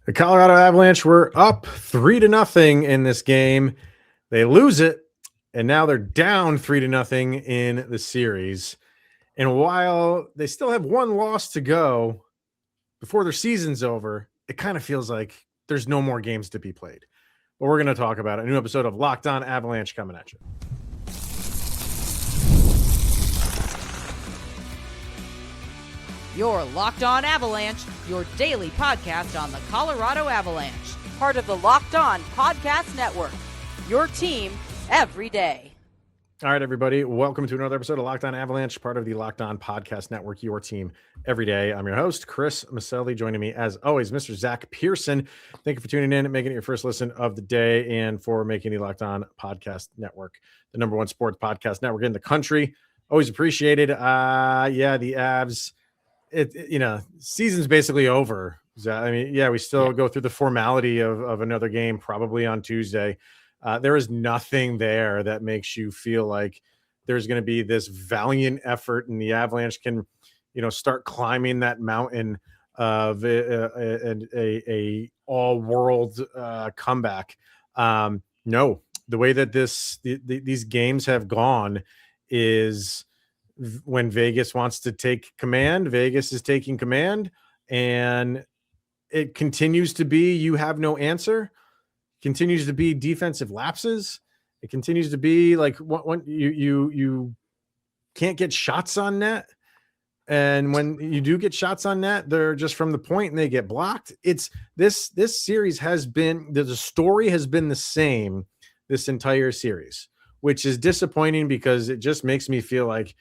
The Colorado Avalanche were up 3-0 in this game. They lose it, and now they're down 3-0 in the series. And while they still have one loss to go before their season's over, it kind of feels like there's no more games to be played. But we're going to talk about it. A new episode of Locked On Avalanche coming at you. Your Locked On Avalanche, your daily podcast on the Colorado Avalanche. Part of the Locked On Podcast Network. Your team every day. All right, everybody. Welcome to another episode of Locked On Avalanche, part of the Locked On Podcast Network, your team every day. I'm your host, Chris Micieli. Joining me, as always, Mr. Zach Pearson. Thank you for tuning in and making it your first listen of the day and for making the Locked On Podcast Network the number one sports podcast network in the country. Always appreciated. The Avs. Season's basically over. I mean, we still go through the formality of another game, probably on Tuesday. There is nothing there that makes you feel like there's going to be this valiant effort and the Avalanche can, start climbing that mountain of a all-world comeback. No, the way that these games have gone is when Vegas wants to take command, Vegas is taking command, and it continues to be you have no answer. Continues to be defensive lapses. It continues to be like when you can't get shots on net, and when you do get shots on net, they're just from the point and they get blocked. It's this series has been the story has been the same this entire series, which is disappointing because it just makes me feel like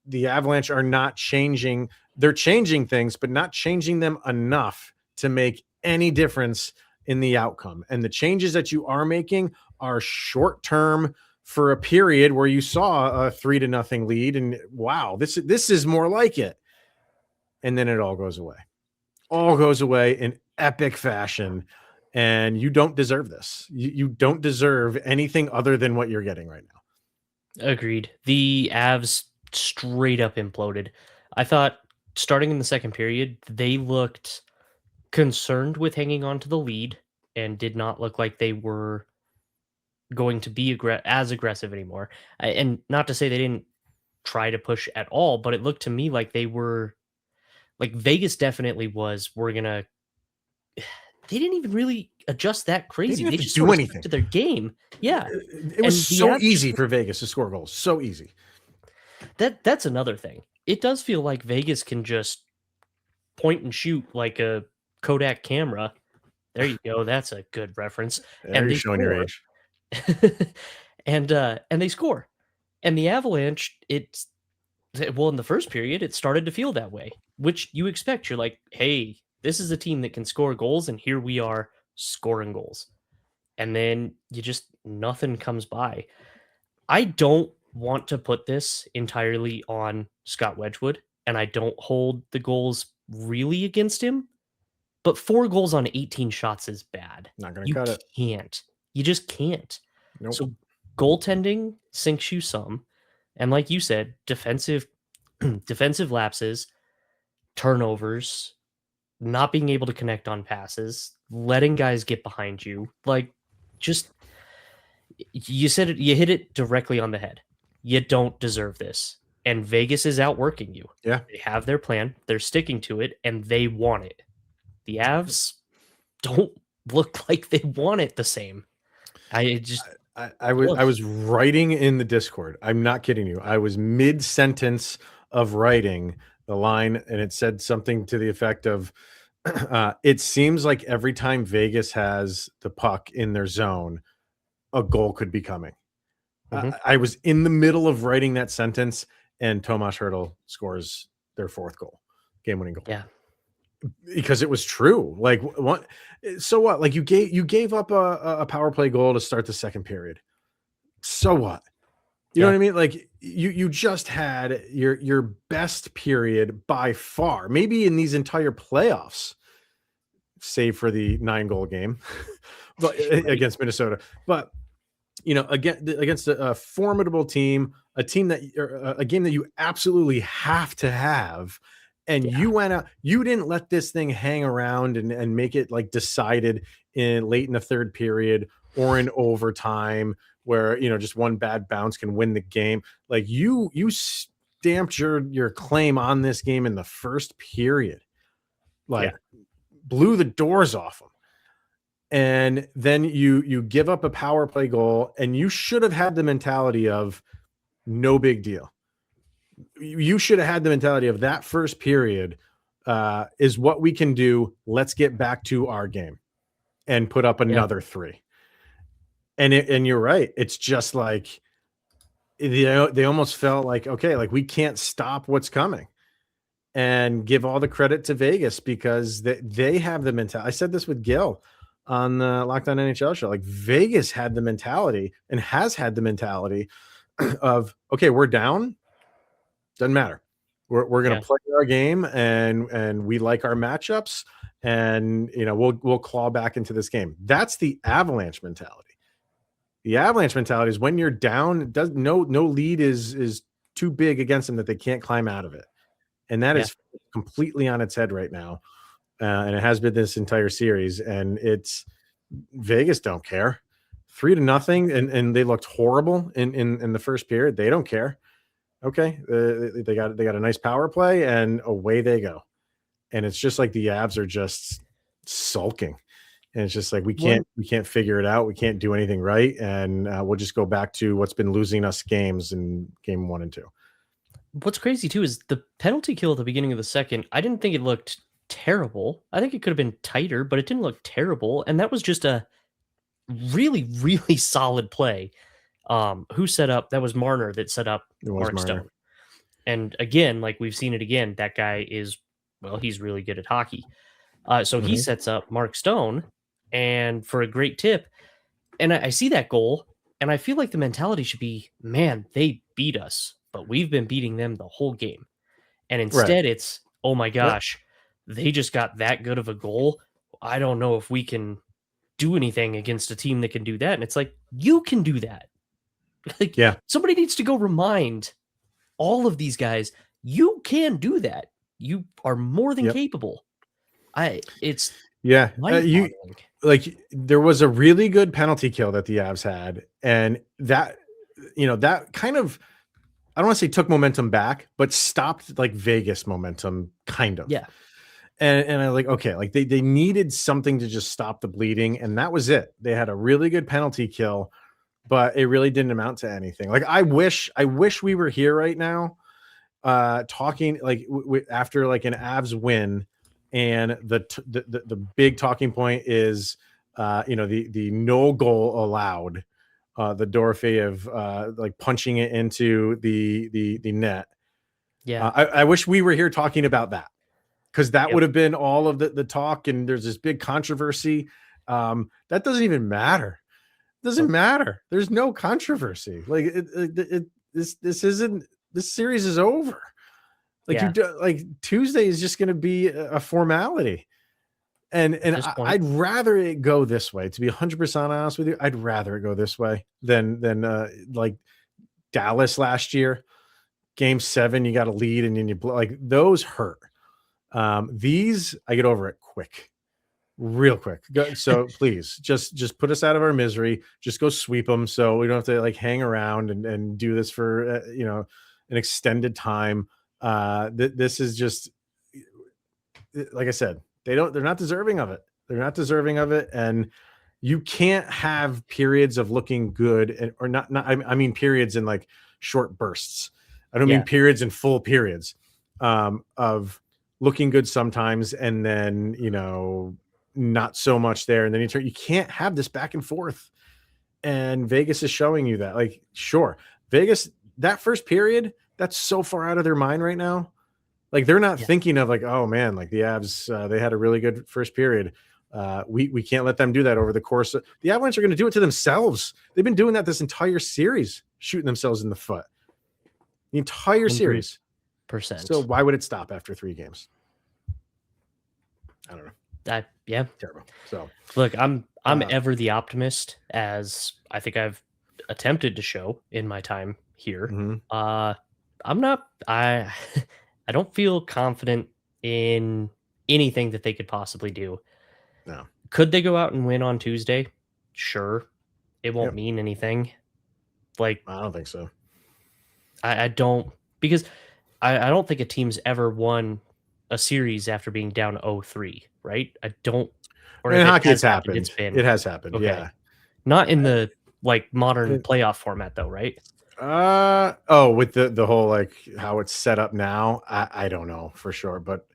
the Avalanche are not changing. They're changing things, but not changing them enough to make any difference in the outcome. And the changes that you are making are short-term for a period where you saw a 3-0 lead. And wow, this is more like it. And then it all goes away in epic fashion. And you don't deserve this. You don't deserve anything other than what you're getting right now. Agreed. The Avs straight up imploded. I thought starting in the second period, they looked concerned with hanging on to the lead and did not look like they were going to be as aggressive anymore. And not to say they didn't try to push at all, but it looked to me like they were like Vegas definitely was. They didn't even really adjust that crazy. They just do anything to their game. Yeah. It was so easy for Vegas to score goals. So easy. That's another thing. It does feel like Vegas can just point and shoot like a Kodak camera. There you go. That's a good reference. And you're showing your age. and they score. And the Avalanche, in the first period, it started to feel that way, which you expect. You're like, hey, this is a team that can score goals, and here we are scoring goals. And then nothing comes by. I don't want to put this entirely on Scott Wedgwood, and I don't hold the goals really against him, but 4 goals on 18 shots is bad. Not going to cut it. You just can't. Nope. So goaltending sinks you some, and like you said, defensive lapses, turnovers, not being able to connect on passes, letting guys get behind you, you said it, you hit it directly on the head. You don't deserve this. And Vegas is outworking you. Yeah. They have their plan. They're sticking to it, and they want it. The Avs don't look like they want it the same. I was writing in the Discord. I'm not kidding you. I was mid-sentence of writing the line, and it said something to the effect of, it seems like every time Vegas has the puck in their zone, a goal could be coming. Mm-hmm. I was in the middle of writing that sentence, and Tomas Hertl scores their 4th goal, game-winning goal. Yeah, because it was true. Like what? So what? Like you gave up a power play goal to start the second period. So what? You know what I mean? Like you just had your best period by far, maybe in these entire playoffs, save for the 9-goal game, but against Minnesota. But against a formidable team, a team that a game that you absolutely have to have, And you went out, you didn't let this thing hang around and make it like decided in late in the third period or in overtime where, just one bad bounce can win the game. Like you stamped your claim on this game in the first period, like blew the doors off them. And then you give up a power play goal, and you should have had the mentality of no big deal. You should have had the mentality of that first period is what we can do. Let's get back to our game and put up another 3. And you're right. It's just like they almost felt like, okay, like we can't stop what's coming, and give all the credit to Vegas because they have the mentality. I said this with Gil on the Locked On NHL show. Like Vegas had the mentality and has had the mentality of, okay, we're down. Doesn't matter. We're going to play our game and we like our matchups, and we'll claw back into this game. That's the Avalanche mentality. The Avalanche mentality is when you're down, no lead is too big against them that they can't climb out of it. And that is completely on its head right now. And it has been this entire series, and it's Vegas don't care. 3-0, and they looked horrible in the first period. They don't care. Okay, they got a nice power play, and away they go. And it's just like the Avs are just sulking, and it's just like we can't figure it out. We can't do anything right, and we'll just go back to what's been losing us games in game 1 and 2. What's crazy too is the penalty kill at the beginning of the second. I didn't think it looked terrible. I think it could have been tighter, but it didn't look terrible. And that was just a really, really solid play. Who set up? That was Marner that set up Mark Stone. And again, like we've seen it again, that guy is, he's really good at hockey. So he sets up Mark Stone, and for a great tip. And I see that goal, and I feel like the mentality should be, man, they beat us, but we've been beating them the whole game. And instead it's, oh my gosh, they just got that good of a goal. I don't know if we can do anything against a team that can do that. And it's like, you can do that. Like, somebody needs to go remind all of these guys, you can do that. You are more than capable. There was a really good penalty kill that the Avs had, and that that kind of, I don't want to say took momentum back, but stopped like Vegas momentum, kind of. Yeah. And I like, okay, like they needed something to just stop the bleeding, and that was it. They had a really good penalty kill, but it really didn't amount to anything. Like I wish we were here right now, talking like after like an Avs win, and the big talking point is, the no goal allowed, the Dorofeyev like punching it into the net. Yeah, I wish we were here talking about that, because that would have been all of the talk. And there's this big controversy. That doesn't even matter. Doesn't matter. There's no controversy. Like this series is over. Like like Tuesday is just going to be a formality. And I'd rather it go this way, to be 100% honest with you. I'd rather it go this way than like Dallas last year, game 7, you got a lead and then you like those hurt. These I get over it real quick. So please just put us out of our misery. Just go sweep them, so we don't have to like hang around and do this for an extended time. This is just, like I said, they're not deserving of it. They're not deserving of it. And you can't have periods of looking good or not. I mean, periods in like short bursts. I don't mean periods in full periods, of looking good sometimes, and then, not so much there. And then you can't have this back and forth. And Vegas is showing you that. Like, sure, Vegas, that first period, that's so far out of their mind right now. Like they're not thinking of like, oh man, like the Avs, they had a really good first period. We can't let them do that over the course of the Avalanche are going to do it to themselves. They've been doing that this entire series, shooting themselves in the foot. The entire series. So why would it stop after 3 games? I don't know. Terrible. So look, I'm ever the optimist, as I think I've attempted to show in my time here. I'm not. I don't feel confident in anything that they could possibly do. No. Could they go out and win on Tuesday? Sure. It won't Yep. mean anything. Like, I don't think so. I don't, because I don't think a team's ever won a series after being down 0-3, right? I don't. Or In if it hockey, has it's happened. It's been. It has happened. Okay. Yeah. Not in the like modern It- playoff format though, right? With the whole like how it's set up now, I don't know for sure, but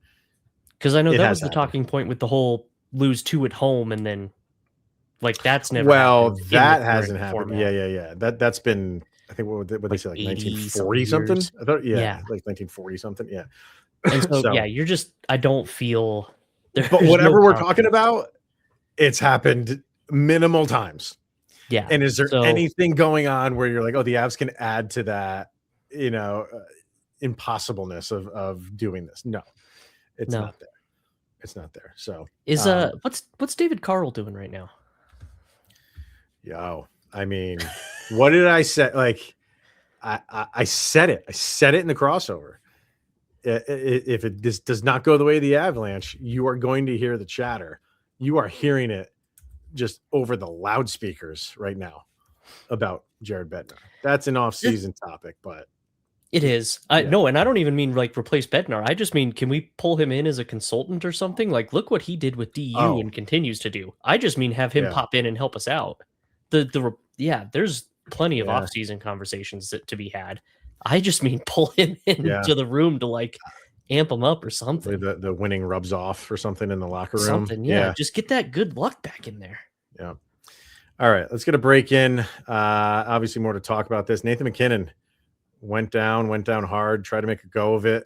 Because I know it that has was the happened. talking point with the whole lose 2 at home and then like that's never Well, happened in the that current hasn't happened. format. Yeah. That's been, I think, what they Like say, like 80 1940 something. years. I thought, Yeah. like 1940 something. Yeah. And so, So- yeah, you're just, I don't feel. But there's whatever no we're talking confidence. about, it's happened minimal times. Yeah. And is there So- anything going on where you're like, oh, the Avs can add to that, impossibleness of doing this? No, it's No. not there. It's not there. So Is what's David Carl doing right now? I mean, what did I say? Like, I said it. I said it in the crossover. If it does not go the way of the Avalanche, you are going to hear the chatter. You are hearing it just over the loudspeakers right now about Jared Bednar. That's an off-season topic, but It is. No, and I don't even mean like replace Bednar. I just mean, can we pull him in as a consultant or something? Like, look what he did with DU and continues to do. I just mean have him pop in and help us out. There's plenty of off-season conversations to be had. I just mean pull him into the room to like amp him up or something. The winning rubs off or something in the locker room. Something, yeah. Just get that good luck back in there. Yeah. All right, let's get a break in. Obviously, more to talk about this. Nathan MacKinnon went down hard, tried to make a go of it.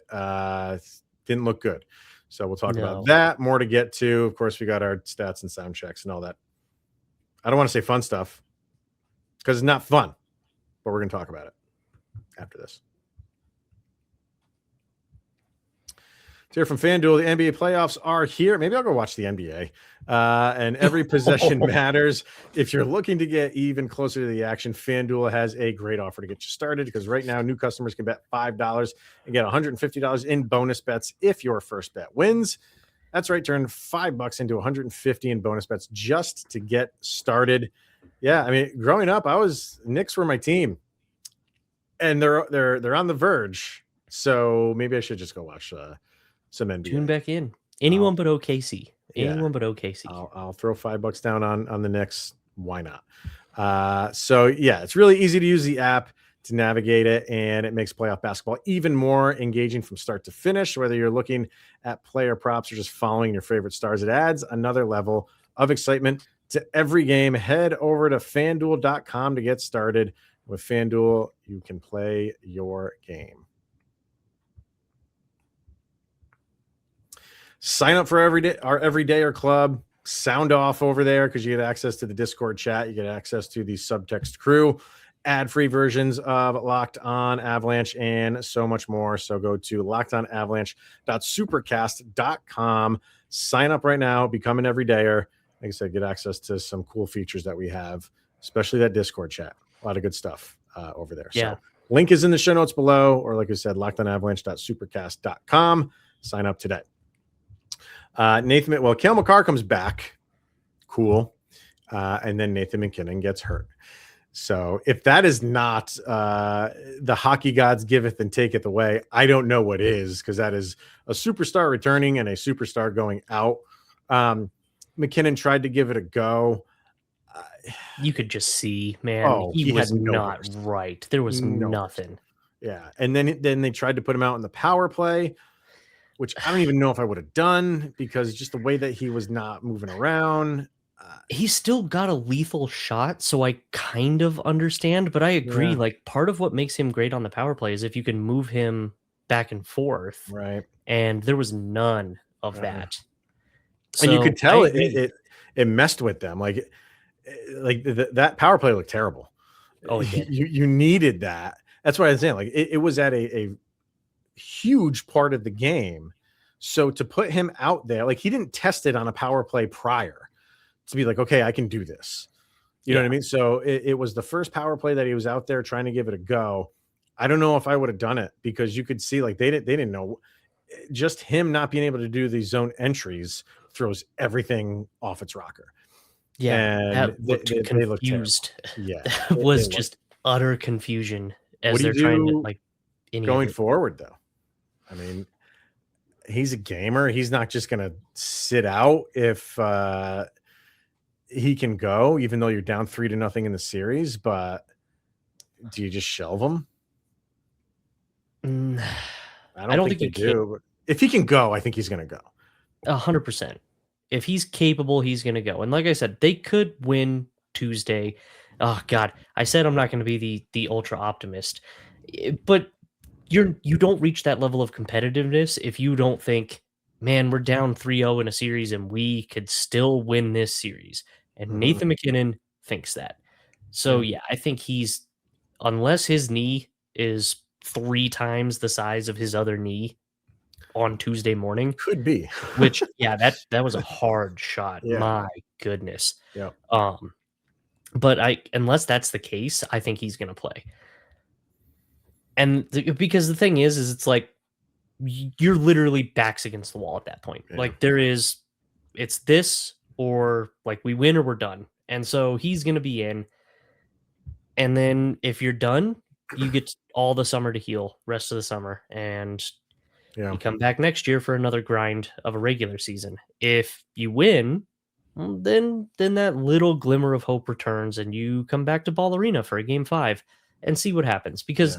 Didn't look good. So we'll talk about that. More to get to. Of course, we got our stats and sound checks and all that. I don't want to say fun stuff because it's not fun, but we're going to talk about it after this. Here from FanDuel, the NBA playoffs are here. Maybe I'll go watch the NBA. And every possession matters. If you're looking to get even closer to the action, FanDuel has a great offer to get you started because right now new customers can bet $5 and get $150 in bonus bets if your first bet wins. That's right. Turn $5 into $150 in bonus bets just to get started. Yeah, I mean, growing up, Knicks were my team, and they're on the verge. So maybe I should just go watch some NBA. Tune back in. Anyone but OKC. Anyone but OKC. I'll throw $5 down on the Knicks. Why not? So yeah, it's really easy to use the app to navigate it, and it makes playoff basketball even more engaging from start to finish. Whether you're looking at player props or just following your favorite stars, it adds another level of excitement to every game. Head over to FanDuel.com to get started. With FanDuel, you can play your game. Sign up for our everydayer club. Sound off over there because you get access to the Discord chat. You get access to the subtext crew, ad-free versions of Locked On Avalanche, and so much more. So go to lockedonavalanche.supercast.com. Sign up right now. Become an everydayer. Like I said, get access to some cool features that we have, especially that Discord chat. A lot of good stuff over there. Yeah. So link is in the show notes below, or like I said, lockedonavalanche.supercast.com. Sign up today. Cale McCarr comes back. Cool. And then Nathan MacKinnon gets hurt. So if that is not the hockey gods giveth and taketh away, I don't know what is, because that is a superstar returning and a superstar going out. MacKinnon tried to give it a go. You could just see, man, he was not right. There was nothing. Yeah. And then they tried to put him out in the power play, which I don't even know if I would have done, because just the way that he was not moving around. He's still got a lethal shot, so I kind of understand, but I agree. Yeah. Like, part of what makes him great on the power play is if you can move him back and forth. Right. And there was none of that. And you could tell it messed with them. Like that power play looked terrible. Oh, it did. You needed that. That's what I was saying. Like it was at a huge part of the game. So to put him out there, like he didn't test it on a power play prior to be like, okay, I can do this. You know what I mean? So it was the first power play that he was out there trying to give it a go. I don't know if I would have done it, because you could see like they didn't know. just him not being able to do these zone entries throws everything off its rocker. Yeah, And that looked they look terrible. confused. Yeah, That was just utter confusion as What do you they're trying to do like any of going it. forward, though. I mean, he's a gamer. He's not just going to sit out if he can go, even though you're down 3-0 in the series. But do you just shelve him? I don't think you do. But if he can go, I think he's going to go. 100%. If he's capable, he's going to go. And like I said, they could win Tuesday. Oh God, I said I'm not going to be the ultra optimist, but you don't reach that level of competitiveness if you don't think, man, we're down 3-0 in a series and we could still win this series. And Nathan MacKinnon thinks that. So yeah, I think unless his knee is 3 times the size of his other knee on Tuesday morning, could be. Which that was a hard shot. Yeah. My goodness. Yeah. But unless that's the case, I think he's going to play. And because the thing is it's like you're literally backs against the wall at that point. Yeah. Like it's this or like we win or we're done. And so he's going to be in. And then if you're done, you get all the summer to heal, rest of the summer, and you come back next year for another grind of a regular season. If you win, then that little glimmer of hope returns and you come back to Ball Arena for a game 5 and see what happens. Because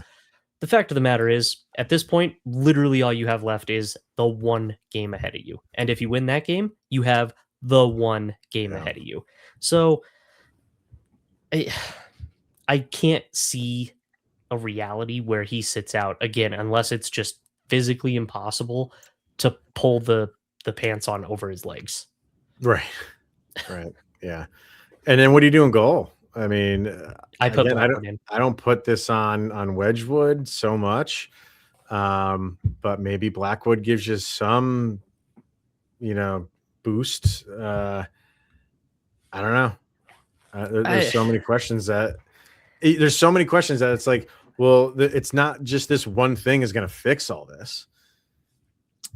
the fact of the matter is, at this point, literally all you have left is the 1 game ahead of you. And if you win that game, you have the 1 game ahead of you. So I can't see a reality where he sits out again, unless it's just physically impossible to pull the pants on over his legs. Right. Yeah. And then what do you do in goal? I mean, I don't put this on Wedgwood so much, but maybe Blackwood gives you some, boost. I don't know. There's so many questions that it's like, well, it's not just this one thing is going to fix all this.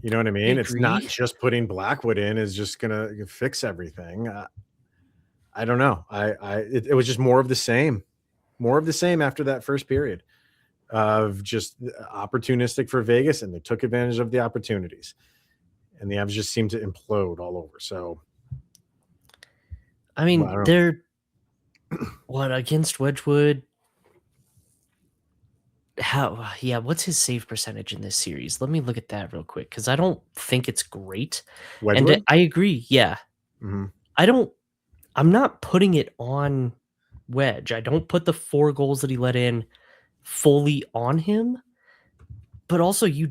You know what I mean? It's not just putting Blackwood in is just going to fix everything. I don't know. It was just more of the same after that first period of just opportunistic for Vegas, and they took advantage of the opportunities, and the Avs just seemed to implode all over. So, I mean, they're against Wedgwood? What's his save percentage in this series? Let me look at that real quick because I don't think it's great. Wedgwood? And I agree. Yeah. Mm-hmm. I'm not putting it on Wedge. I don't put the 4 goals that he let in fully on him, but also you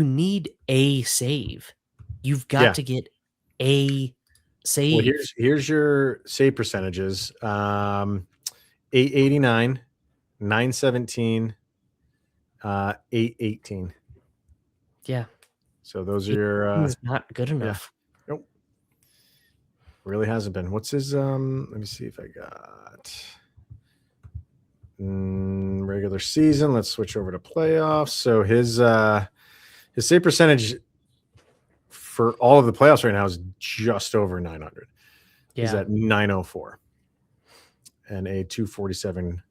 need a save. You've got to get a save. Well, here's your save percentages. 889, 917, 818. Yeah. So those are your it's not good enough. Nope. Really hasn't been. What's his let me see if I got regular season. Let's switch over to playoffs. So his save percentage for all of the playoffs right now is just over 900. He's at 904 and a 247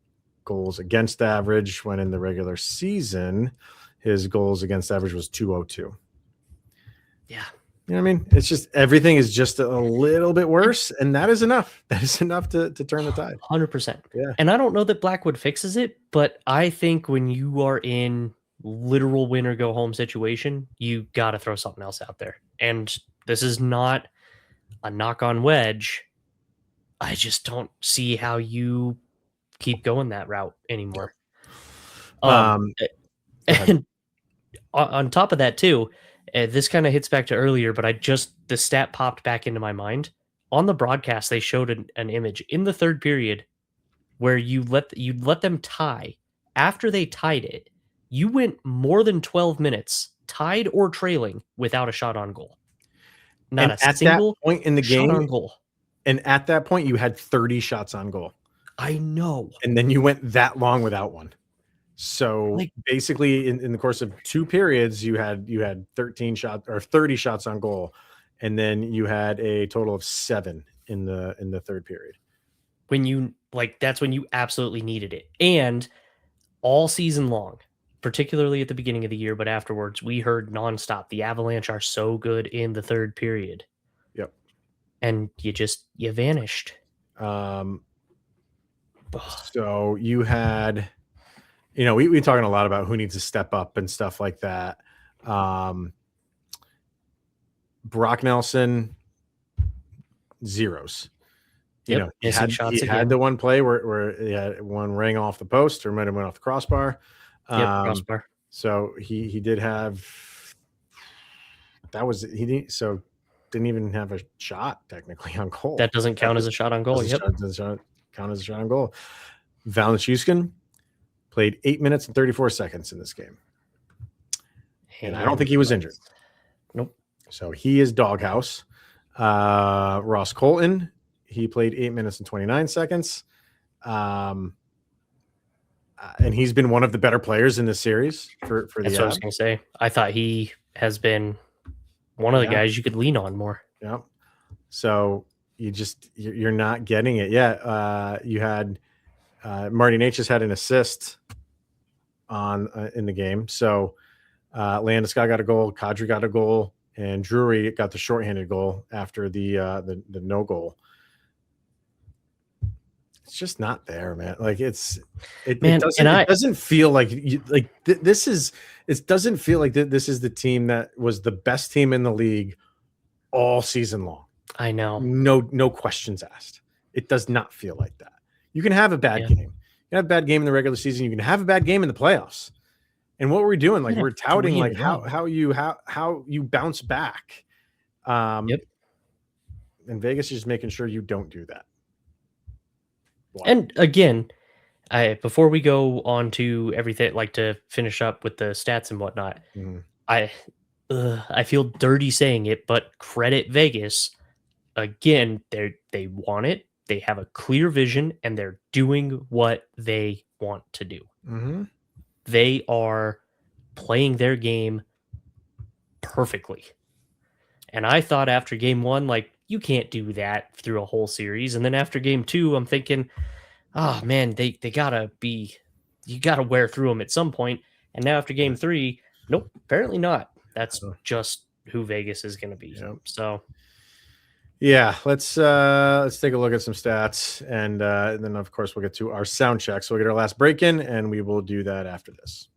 goals against average, when in the regular season his goals against average was 202. Yeah. You know what I mean? It's just everything is just a little bit worse, and that is enough. That is enough to turn the tide. 100%. Yeah. And I don't know that Blackwood fixes it, but I think when you are in literal win or go home situation, you got to throw something else out there. And this is not a knock on Wedge. I just don't see how you keep going that route anymore. And on top of that too, this kind of hits back to earlier, but the stat popped back into my mind. On the broadcast, they showed an image in the third period where you let them tie. After they tied it, you went more than 12 minutes tied or trailing without a shot on goal. Not a single point in the game on goal. And at that point, you had 30 shots on goal. I know. And then you went that long without one. So basically in the course of 2 periods, you had 13 shots or 30 shots on goal. And then you had a total of 7 in the third period. When you that's when you absolutely needed it. And all season long, particularly at the beginning of the year, but afterwards, we heard nonstop, the Avalanche are so good in the third period. Yep. And you vanished. So you had, we talking a lot about who needs to step up and stuff like that. Brock Nelson, zeros. He had the one play where he had one ring off the post or might have went off the crossbar. Crossbar. So he did have didn't even have a shot technically on goal. That doesn't count as a shot on goal. Doesn't count as a shot on goal. Nichushkin played 8 minutes and 34 seconds in this game. And I don't think he was injured. Nope. So he is doghouse. Ross Colton, he played 8 minutes and 29 seconds. And he's been one of the better players in this series for the That's what I was going to say. I thought he has been one of the guys you could lean on more. Yeah. So you're not getting it yet. You had Marty Natchez had an assist in the game. So Landeskog got a goal, Kadri got a goal, and Drury got the shorthanded goal after the no goal. It's just not there, man. Like it doesn't feel like this is. It doesn't feel like this is the team that was the best team in the league all season long. I know. No questions asked. It does not feel like that. You can have a bad game. You can have a bad game in the regular season. You can have a bad game in the playoffs. And what we're doing, we're touting how you bounce back. And Vegas is just making sure you don't do that. Wow. And again, before we go on to everything, to finish up with the stats and whatnot, I feel dirty saying it, but credit Vegas. Again, they want it. They have a clear vision, and they're doing what they want to do. Mm-hmm. They are playing their game perfectly. And I thought after game 1, you can't do that through a whole series. And then after game 2, I'm thinking, oh man, you gotta wear through them at some point. And now after game 3, nope, apparently not. That's just who Vegas is going to be. Yep. So yeah, let's take a look at some stats, and then of course we'll get to our sound check. So we'll get our last break in, and we will do that after this.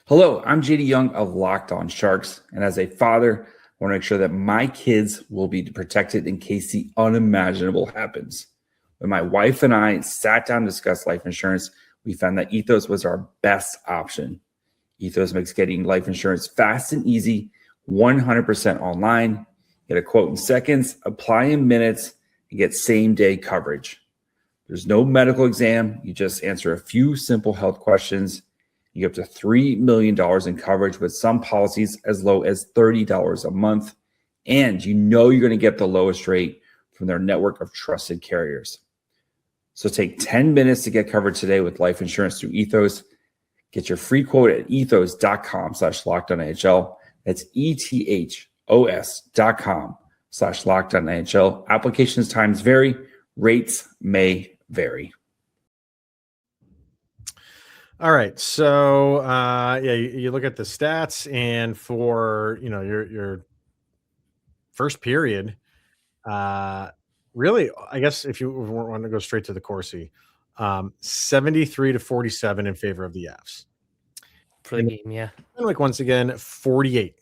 Hello, I'm JD Young of Locked On Sharks, and as a father, I want to make sure that my kids will be protected in case the unimaginable happens. When my wife and I sat down to discuss life insurance, we found that Ethos was our best option. Ethos makes getting life insurance fast and easy, 100% online. Get a quote in seconds, apply in minutes, and get same-day coverage. There's no medical exam. You just answer a few simple health questions. You get up to $3 million in coverage with some policies as low as $30 a month. And you're going to get the lowest rate from their network of trusted carriers. So take 10 minutes to get covered today with life insurance through Ethos. Get your free quote at ethos.com/lockedonNHL. That's ethos.com/lockedonNHL. Applications times vary. Rates may vary. All right. So, you look at the stats, and for, your first period, really, I guess if you want to go straight to the Corsi, 73-47 in favor of the Avs. For the game, yeah. And once again, 48.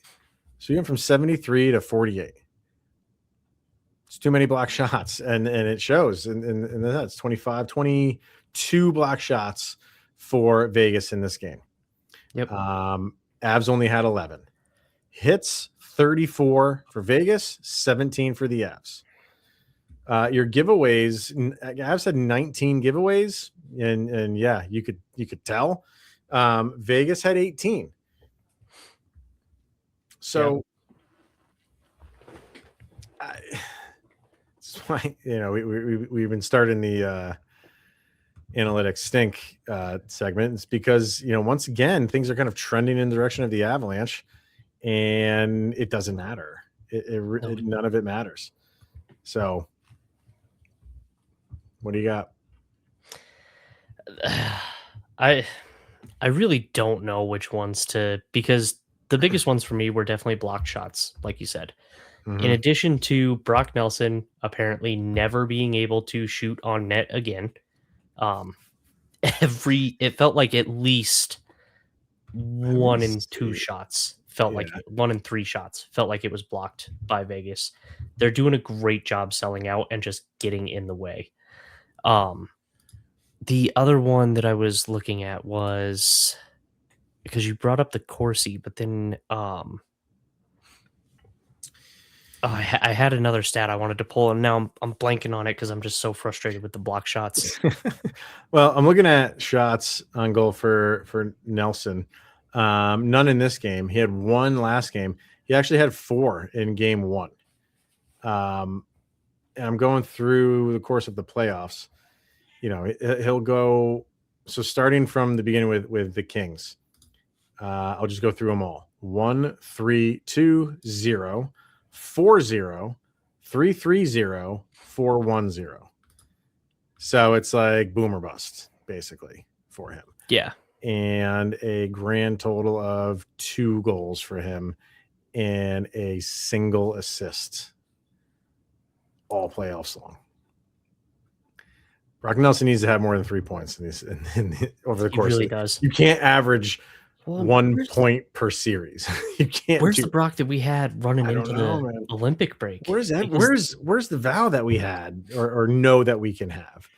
So you went from 73 to 48. It's too many block shots, and it shows. And that's 22 block shots for Vegas in this game. Yep. Avs only had 11. Hits, 34 for Vegas, 17 for the Avs. Your giveaways, Avs had 19 giveaways, and yeah, you could tell. Vegas had 18. So it's why we've been starting the analytics stink segment. It's because, once again, things are kind of trending in the direction of the Avalanche, and it doesn't matter. None of it matters. So what do you got? I really don't know which ones because the biggest ones for me were definitely blocked shots, like you said. Mm-hmm. In addition to Brock Nelson apparently never being able to shoot on net again. It felt like at least 1 in 2 shots felt like 1 in 3 shots felt like it was blocked by Vegas. They're doing a great job selling out and just getting in the way. The other one that I was looking at was because you brought up the Corsi, but then I had another stat I wanted to pull, and now I'm blanking on it because I'm just so frustrated with the block shots. Well, I'm looking at shots on goal for Nelson. None in this game. He had 1 last game. He actually had 4 in game 1. And I'm going through the course of the playoffs. He'll go. So starting from the beginning with the Kings, I'll just go through them all. 1, 3, 2, 0, 4, 0, 3, 3, 0, 4, 1, 0. So it's like boom or bust, basically, for him. Yeah. And a grand total of 2 goals for him and a single assist all playoffs long. Brock Nelson needs to have more than 3 points over the course. He really does. You can't average 1 point per series. You can't. Where's the Brock that we had running into the Olympic break? Where's that? Where's the vow that we had or know that we can have?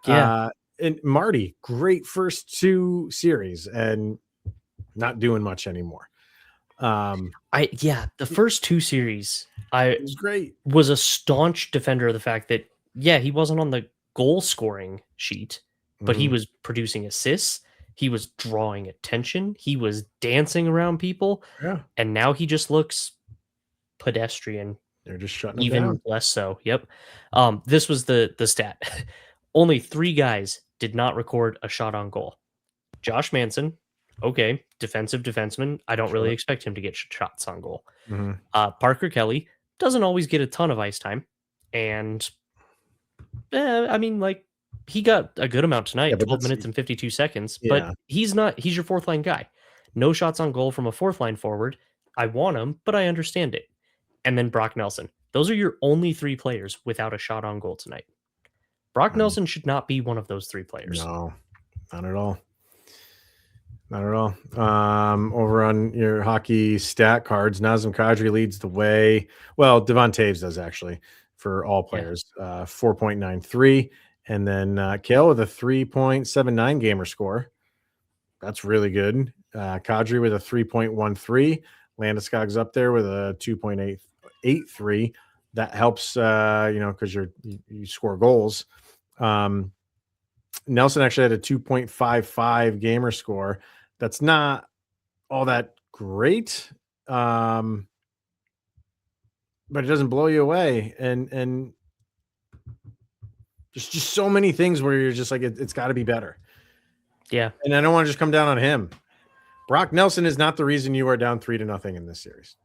Yeah. And Marty, great first 2 series and not doing much anymore. The first 2 series, it was great. Was a staunch defender of the fact that he wasn't on the goal scoring sheet, but he was producing assists. He was drawing attention. He was dancing around people. Yeah. And now he just looks pedestrian. They're just shutting even him down. Less so. Yep. This was the stat. Only 3 guys did not record a shot on goal. Josh Manson, okay, defensive defenseman. I don't really expect him to get shots on goal. Parker Kelly doesn't always get a ton of ice time. And he got a good amount tonight, 12 minutes and 52 seconds, but he's your 4th line guy. No shots on goal from a 4th line forward. I want him, but I understand it. And then Brock Nelson. Those are your only 3 players without a shot on goal tonight. Brock Nelson should not be one of those 3 players. No, not at all. Not at all. Over on your hockey stat cards, Nazem Kadri leads the way. Well, Devon Taves does actually for all players, 4.93. And then Kale with a 3.79 gamer score. That's really good. Kadri with a 3.13. Landeskog's up there with a 2.83. That helps, because you score goals. Nelson actually had a 2.55 gamer score. That's not all that great, but it doesn't blow you away. And there's just so many things where you're just like, it's got to be better. Yeah. And I don't want to just come down on him. Brock Nelson is not the reason you are down 3-0 in this series.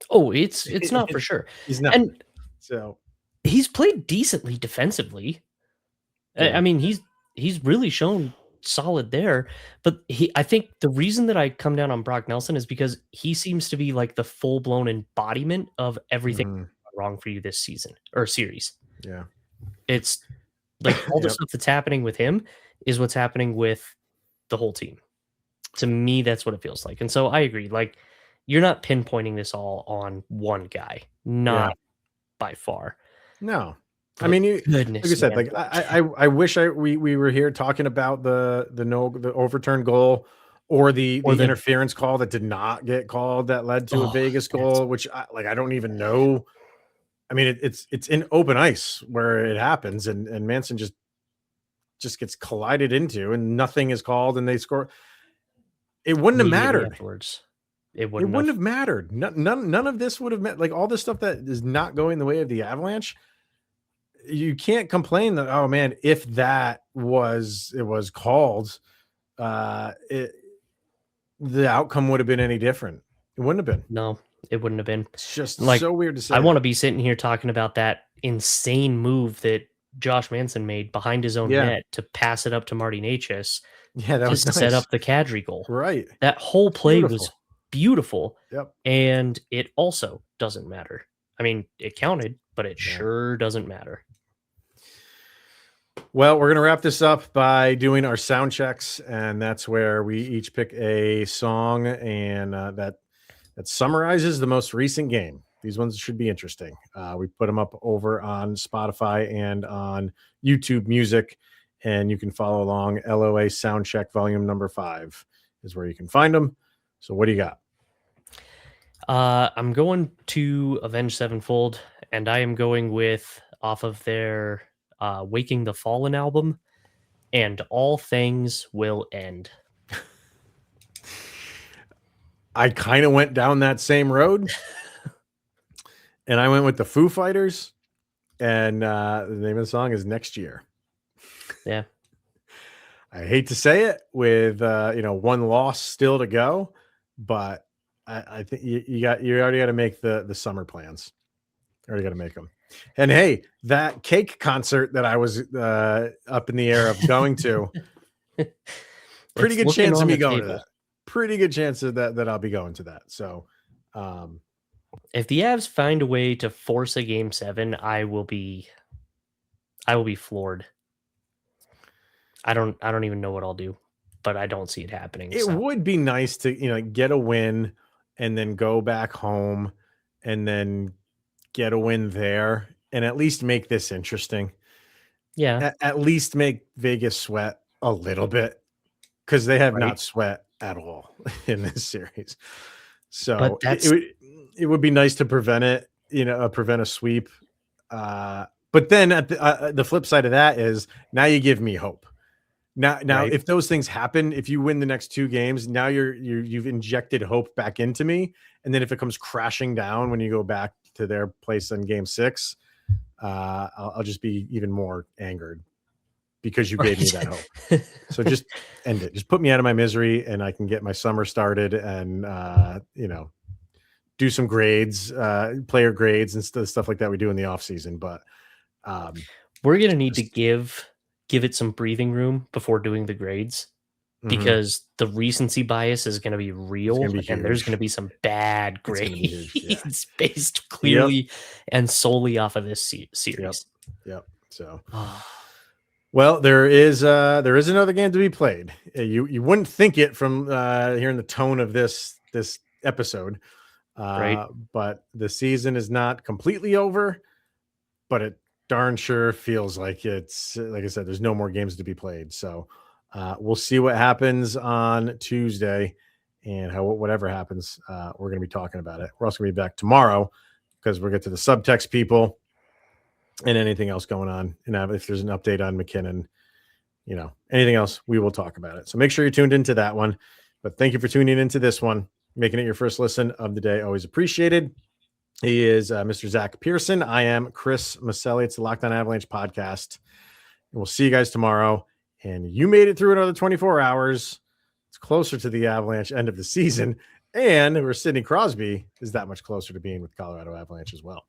Oh, it's not for sure. He's not. And so he's played decently defensively. Yeah. I mean, he's really shown solid there. But I think the reason that I come down on Brock Nelson is because he seems to be like the full-blown embodiment of everything wrong for you this season or series. Yeah. It's like all the stuff that's happening with him is what's happening with the whole team. To me, that's what it feels like. And so I agree. Like, you're not pinpointing this all on one guy. Not by far. No. I mean, goodness, like I said, like I wish we were here talking about the overturned goal or the interference call that did not get called that led to a Vegas goal, which I don't even know. I mean, it's in open ice where it happens, and Manson just gets collided into, and nothing is called, and they score. It wouldn't have mattered afterwards. It wouldn't have mattered. None of this would have met. Like all this stuff that is not going the way of the Avalanche. You can't complain that, oh man, if that was called, the outcome would have been any different. It wouldn't have been. No, it wouldn't have been. It's just Like, so weird to say. I want to be sitting here talking about that insane move that Josh Manson made behind his own net to pass it up to Marty Necas. Yeah, that was just to set up the Kadri goal. Right. That whole play was beautiful. Yep. And it also doesn't matter. I mean, it counted, but it sure doesn't matter. Well, we're going to wrap this up by doing our sound checks, and that's where we each pick a song and that summarizes the most recent game. These ones should be interesting. We put them up over on Spotify and on YouTube Music, and you can follow along. LOA Soundcheck Volume number 5 is where you can find them. So what do you got? I'm going to Avenged Sevenfold, and I am going with off of their Waking the Fallen album, and All Things Will End. I kind of went down that same road, and I went with the Foo Fighters, and the name of the song is Next Year. Yeah. I hate to say it with, one loss still to go, but I think you already got to make the summer plans. You already got to make them. And hey, that cake concert that I was up in the air of going to, pretty good chance of me going to that. Pretty good chance of that I'll be going to that. So, if the Avs find a way to force a Game 7, I will be floored. I don't even know what I'll do, but I don't see it happening. It would be nice to get a win and then go back home and then get a win there and at least make this interesting. Yeah, at least make Vegas sweat a little bit, because they have not sweat at all in this series. So it would be nice to prevent it, prevent a sweep. But then at the flip side of that is now you give me hope. Now, if those things happen, if you win the next 2 games, now you've injected hope back into me. And then if it comes crashing down when you go back to their place in Game 6, I'll just be even more angered because you gave me that hope. So just end it. Just put me out of my misery, and I can get my summer started and do some grades, player grades and stuff like that we do in the off season. But we're gonna need to give it some breathing room before doing the grades, because the recency bias is going to be real, and there's going to be some bad grades based clearly and solely off of this series. Yep. So, well, there is another game to be played. You wouldn't think it from hearing the tone of this episode, but the season is not completely over, but it darn sure feels like it's, like I said, there's no more games to be played. So we'll see what happens on Tuesday, and whatever happens, we're going to be talking about it. We're also going to be back tomorrow because we'll get to the subtext people and anything else going on. And if there's an update on MacKinnon, anything else, we will talk about it. So make sure you're tuned into that one. But thank you for tuning into this one, making it your first listen of the day. Always appreciated. He is Mr. Zach Pearson. I am Chris Micieli. It's the Locked On Avalanche podcast. And we'll see you guys tomorrow. And you made it through another 24 hours. It's closer to the Avalanche end of the season. And where Sidney Crosby is that much closer to being with Colorado Avalanche as well.